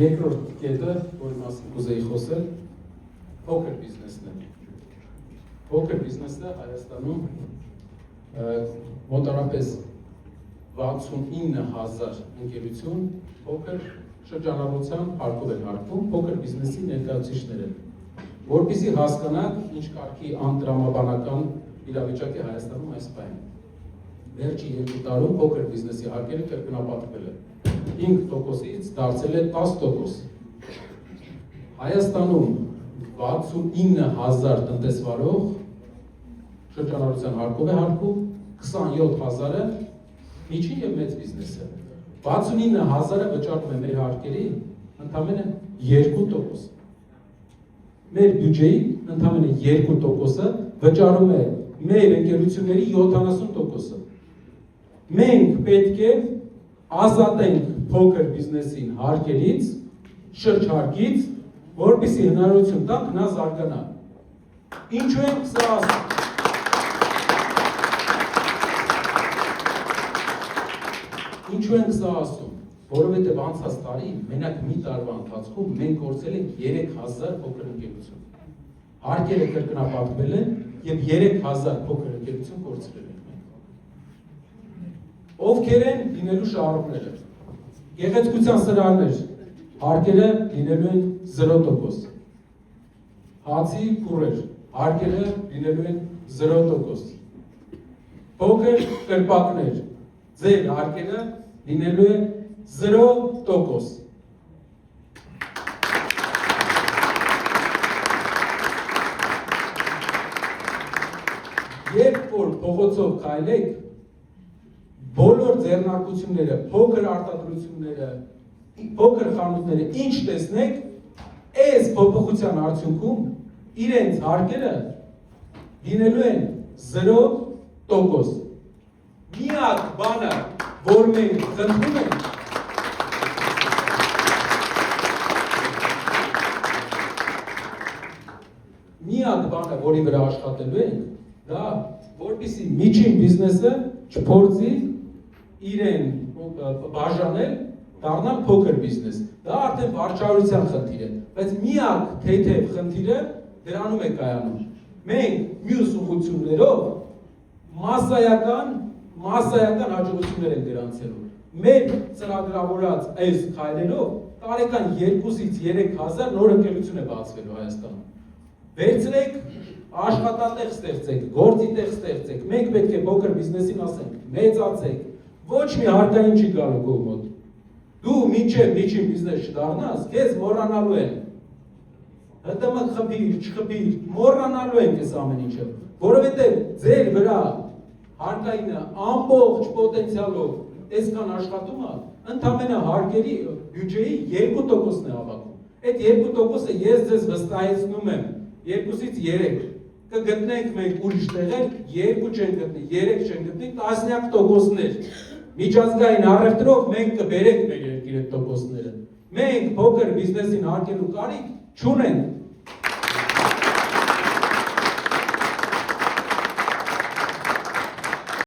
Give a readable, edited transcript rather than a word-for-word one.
Երկրորդ կետը, որի մասին կուզեի խոսել, փոքր բիզնեսն է։ Փոքր բիզնեսը Հայաստանում մոտարապես 69,000 ընկերություն փոքր շրջանառության հարկով են հարկվում, փոքր բիզնեսի ներկայացուցիչներ են։ Որպեսզի հասկանաք, ինչ կարգի անտրամաբանական իրավիճակ է Հայաստանում այս պահին։ Վերջին 2 տարում փոքր բիզնեսի հարկերը կրկնապատկվել են։ 5%-ից դարձել է 10%։ Հայաստանում 69,000 տնտեսվարող շրջանառության հարկով է հարկում, 27,000-ը միջին եւ մեծ բիզնես է։ 69,000-ը վճարում է մեր հարկերի ընդամենը 2%։ Մեր բյուջեի ընդամենը 2%-ը վճարում է մեր ընկերությունների 70%-ը։ Մենք պետք է ազատենք փոքր բիզնեսին հարկերից, շրջհարկից, որպեսզի հնարավորություն տանք նա զարգանա։ Ինչու ենք սա ասում։ Ինչու ենք սա ասում, որովհետև անցած տարի մենակ մի տարվա ընթացքում մենք կորցրել ենք 3000 փոքր ընկերություն։ Հարկերը կրկնապատկվել են եւ 3000 փոքր ընկերություն կորցրել ենք մենք։ Ովքեր են լինելու շահառուները։ Գեղեցկության սրահներ, հարկերը լինելու են 0%։ Հացի փուռեր, հարկերը լինելու են 0%։ Փոքր կրպակներ, ձեր հարկերը լինելու է 0%։ Երբ որ փողոցով քայլեք, բոլոր ձեռնարկությունները, փոքր արտադրությունները, փոքր խանութները, ինչ տեսնեք, այս փոփոխության արդյունքում իրենց հարկերը լինելու են 0%։ Միակ բանը, որ մենք խնդրում ենք, միակ բանը, որի վրա աշխատելու ենք, դա որպեսզի միջին բիզնեսը չփորձի իրեն բաժանել, դառնալ փոքր բիզնես։ Դա արդեն վարչարության խնդիր է, բայց միակ թեթև խնդիրը դրանում է կայանում։ Մենք մյուս ուղղություններով massայական հաջողություններ ենք գրանցելու։ Մեր ծրագրավորած այս քայլերով տարեկան 2-ից 3,000 նոր ընկերություն է բացվելու Հայաստանում։ Վերցրեք, աշխատատեղ ստեղծեք, գործի տեղ ստեղծեք, մենք պետք է փոքր բիզնեսին ասենք, մեծացեք, ոչ մի հարկային չի գալու քո մոտ։ Դու մինչև միջին բիզնես չդառնաս, քեզ մոռանալու են։ ՀՏՄ խփիր, չխփիր, մոռանալու են այս ամեն ինչը, որովհետև ձեր վրա հարկայինը ամբողջ պոտենցիալով այսքան աշխատումը ընդամենը հարկերի բյուջեի 2%-ն է հավաքում։ Այդ 2%-ը ես ձեզ վստահեցնում եմ 2-ից 3 կգտնենք մենք ուրիշ տեղեր, 2 չեն գտնի, 3 չեն գտնի, տասնյակ տոկոսներ։ Միջազգային առևտրով մենք կբերենք մեր երկիր այդ տոկոսները։ Մենք փոքր բիզնեսին հարկելու կարիք չունենք։